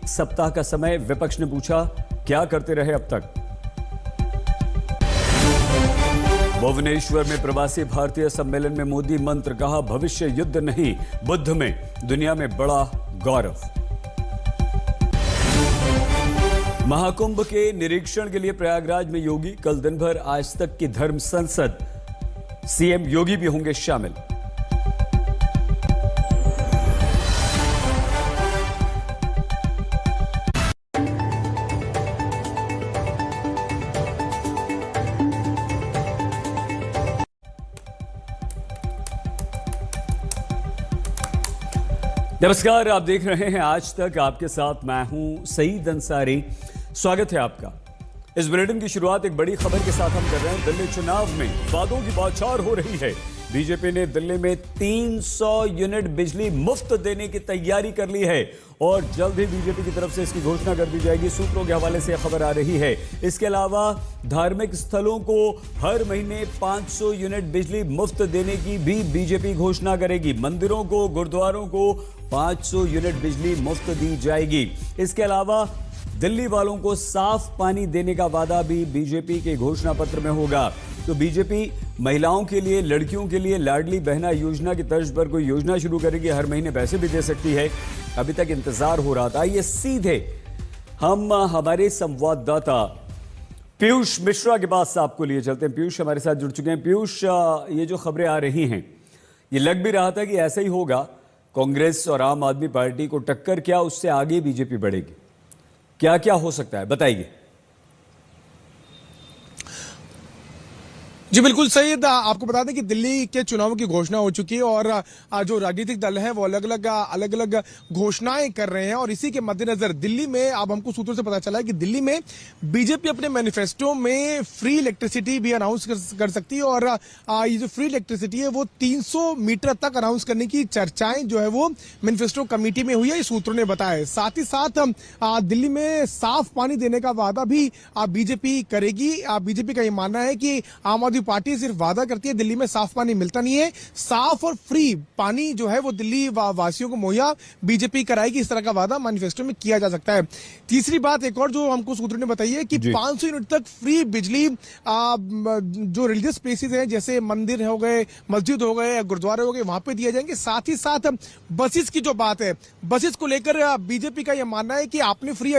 सप्ताह का समय। विपक्ष ने पूछा, क्या करते रहे अब तक? भुवनेश्वर में प्रवासी भारतीय सम्मेलन में मोदी मंत्र, कहा भविष्य युद्ध नहीं, बुद्ध में दुनिया में बड़ा गौरव। महाकुंभ के निरीक्षण के लिए प्रयागराज में योगी, कल दिन भर आज तक की धर्म संसद, सीएम योगी भी होंगे शामिल। नमस्कार, आप देख रहे हैं आज तक, आपके साथ मैं हूं सईद अंसारी। स्वागत है आपका। इस बुलेटिन की शुरुआत एक बड़ी खबर के साथ हम कर रहे हैं। दिल्ली चुनाव में वादों की बौछार हो रही है। बीजेपी ने दिल्ली में 300 यूनिट बिजली मुफ्त देने की तैयारी कर ली है और जल्द ही बीजेपी की तरफ से इसकी घोषणा कर दी जाएगी। सूत्रों के हवाले से खबर आ रही है। इसके अलावा धार्मिक स्थलों को हर महीने 500 यूनिट बिजली मुफ्त देने की भी बीजेपी घोषणा करेगी। मंदिरों को, गुरुद्वारों को 500 यूनिट बिजली मुफ्त दी जाएगी। इसके अलावा दिल्ली वालों को साफ पानी देने का वादा भी बीजेपी के घोषणा पत्र में होगा। तो बीजेपी महिलाओं के लिए, लड़कियों के लिए लाडली बहना योजना की तर्ज पर कोई योजना शुरू करेगी। हर महीने पैसे भी दे सकती है। अभी तक इंतजार हो रहा था। ये सीधे हम हमारे संवाददाता पीयूष मिश्रा के पास आपको लिए चलते हैं। पीयूष हमारे साथ जुड़ चुके हैं। पीयूष, ये जो खबरें आ रही हैं, ये लग भी रहा था कि ऐसा ही होगा। कांग्रेस और आम आदमी पार्टी को टक्कर, क्या उससे आगे बीजेपी बढ़ेगी? क्या क्या हो सकता है, बताइए। जी बिल्कुल सईद, आपको बता दें कि दिल्ली के चुनावों की घोषणा हो चुकी है और जो राजनीतिक दल हैं वो अलग अलग घोषणाएं कर रहे हैं। और इसी के मद्देनजर दिल्ली में अब हमको सूत्रों से पता चला है कि दिल्ली में बीजेपी अपने मैनिफेस्टो में फ्री इलेक्ट्रिसिटी भी अनाउंस कर सकती है। और ये जो फ्री इलेक्ट्रिसिटी है वो 300 मीटर तक अनाउंस करने की चर्चाएं जो है वो मैनिफेस्टो कमेटी में हुई है, सूत्रों ने बताया। साथ ही साथ दिल्ली में साफ पानी देने का वादा भी बीजेपी करेगी। बीजेपी का ये मानना है कि आम आदमी पार्टी सिर्फ वादा करती है, दिल्ली में साफ पानी मिलता नहीं है। साफ और फ्री पानी जो है वो दिल्ली वासियों को मुहैया बीजेपी कराएगी, इस तरह का वादा मैनिफेस्टो में किया जा सकता है। तीसरी बात एक और जो हमको सूत्रों ने बताई है कि 500 यूनिट तक फ्री बिजली जो रिलीजियस प्लेसेस हैं, जैसे मंदिर हो गए, मस्जिद हो गए, गुरुद्वारे हो गए, वहां पे दिए जाएंगे। साथ ही साथ बसेस की जो बात है, बसेस को लेकर बीजेपी का यह मानना है कि आपने फ्री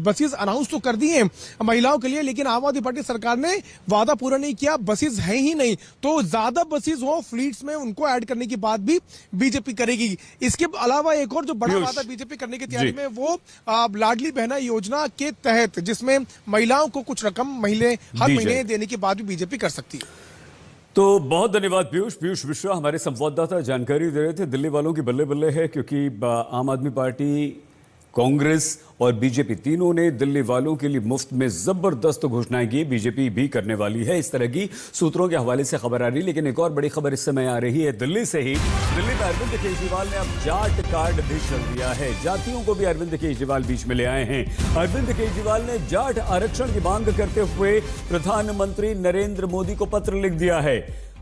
बसेस अनाउंस तो कर दी हैं महिलाओं के लिए, लेकिन आम आदमी पार्टी सरकार ने वादा पूरा नहीं किया। बसेस है ही नहीं, तो ज्यादा बसेस हो फ्लीट्स में, उनको ऐड करने की बात भी बीजेपी करेगी। इसके अलावा एक और जो बड़ा वादा बीजेपी करने की तैयारी में वो लाडली बहना योजना के तहत, जिसमें महिलाओं को कुछ रकम हर महीने देने की बात भी बीजेपी कर सकती है। तो बहुत धन्यवाद पीयूष मिश्रा, हमारे संवाददाता जानकारी दे रहे थे। दिल्ली वालों की बल्ले बल्ले है, क्योंकि आम आदमी पार्टी, कांग्रेस और बीजेपी तीनों ने दिल्ली वालों के लिए मुफ्त में जबरदस्त घोषणाएं की। बीजेपी भी करने वाली है। इस तरह की सूत्रों के हवाले से खबर आ रही है। लेकिन एक और बड़ी खबर इस समय आ रही है दिल्ली से ही। दिल्ली में अरविंद केजरीवाल ने अब जाट कार्ड भी चल दिया है। जातियों को भी अरविंद केजरीवाल बीच में ले आए हैं। अरविंद केजरीवाल ने जाट आरक्षण की मांग करते हुए प्रधानमंत्री नरेंद्र मोदी को पत्र लिख दिया है।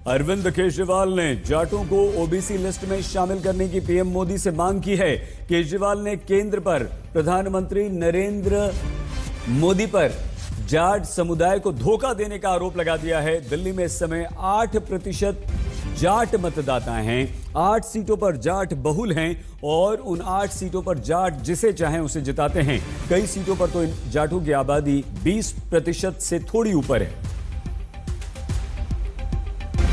अरविंद केजरीवाल ने जाटों को ओबीसी लिस्ट में शामिल करने की पीएम मोदी से मांग की है। केजरीवाल ने केंद्र पर प्रधानमंत्री नरेंद्र मोदी पर जाट समुदाय को धोखा देने का आरोप लगा दिया है। दिल्ली में इस समय 8% जाट मतदाता हैं। 8 सीटों पर जाट बहुल हैं और उन 8 सीटों पर जाट जिसे चाहें उसे जिताते हैं। कई सीटों पर तो इन जाटों की आबादी 20% से थोड़ी ऊपर है।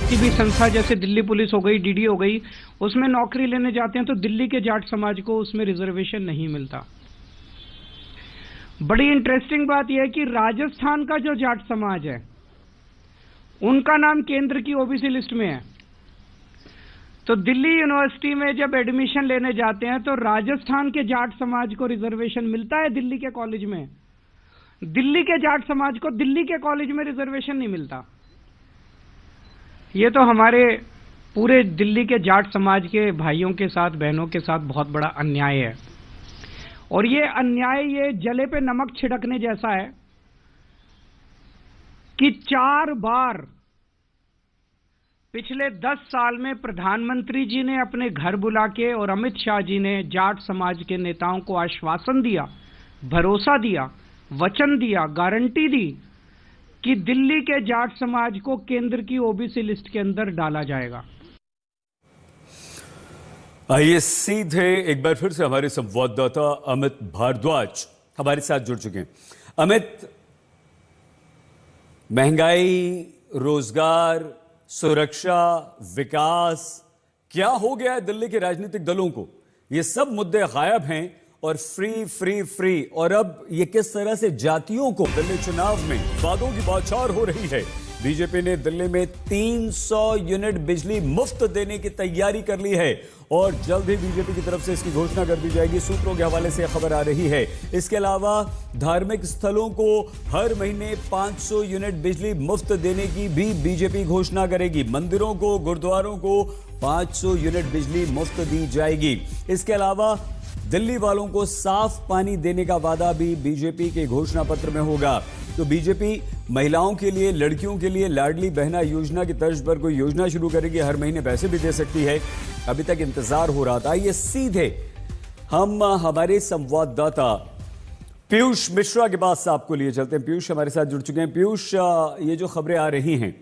किसी भी संस्था जैसे दिल्ली पुलिस हो गई, डीडी हो गई, उसमें नौकरी लेने जाते हैं तो दिल्ली के जाट समाज को उसमें रिजर्वेशन नहीं मिलता। बड़ी इंटरेस्टिंग बात यह है कि राजस्थान का जो जाट समाज है उनका नाम केंद्र की ओबीसी लिस्ट में है। तो दिल्ली यूनिवर्सिटी में जब एडमिशन लेने जाते हैं तो राजस्थान के जाट समाज को रिजर्वेशन मिलता है दिल्ली के कॉलेज में। दिल्ली के जाट समाज को दिल्ली के कॉलेज में रिजर्वेशन नहीं मिलता। ये तो हमारे पूरे दिल्ली के जाट समाज के भाइयों के साथ, बहनों के साथ बहुत बड़ा अन्याय है। और ये अन्याय ये जले पे नमक छिड़कने जैसा है कि 4 बार पिछले 10 साल में प्रधानमंत्री जी ने अपने घर बुला के और अमित शाह जी ने जाट समाज के नेताओं को आश्वासन दिया भरोसा दिया, वचन दिया, गारंटी दी कि दिल्ली के जाट समाज को केंद्र की ओबीसी लिस्ट के अंदर डाला जाएगा। आइए सीधे एक बार फिर से हमारे संवाददाता अमित भारद्वाज हमारे साथ जुड़ चुके हैं। अमित, महंगाई, रोजगार, सुरक्षा, विकास, क्या हो गया है दिल्ली के राजनीतिक दलों को? ये सब मुद्दे गायब हैं और फ्री फ्री फ्री। और अब ये किस तरह से जातियों को दिल्ली चुनाव में वादों की बौछार हो रही है। बीजेपी ने दिल्ली में 300 यूनिट बिजली मुफ्त देने की तैयारी कर ली है और जल्द ही बीजेपी की तरफ से इसकी घोषणा कर दी जाएगी। सूत्रों के हवाले से खबर आ रही है। इसके अलावा धार्मिक स्थलों को हर महीने 500 यूनिट बिजली मुफ्त देने की भी बीजेपी घोषणा करेगी। मंदिरों को, गुरुद्वारों को 500 यूनिट बिजली मुफ्त दी जाएगी। इसके अलावा दिल्ली वालों को साफ पानी देने का वादा भी बीजेपी के घोषणा पत्र में होगा। तो बीजेपी महिलाओं के लिए, लड़कियों के लिए लाडली बहना योजना की तर्ज पर कोई योजना शुरू करेगी, हर महीने पैसे भी दे सकती है। अभी तक इंतजार हो रहा था। ये सीधे हम हमारे संवाददाता पीयूष मिश्रा के पास आपको लिए चलते हैं। पीयूष हमारे साथ जुड़ चुके हैं। पीयूष, ये जो खबरें आ रही हैं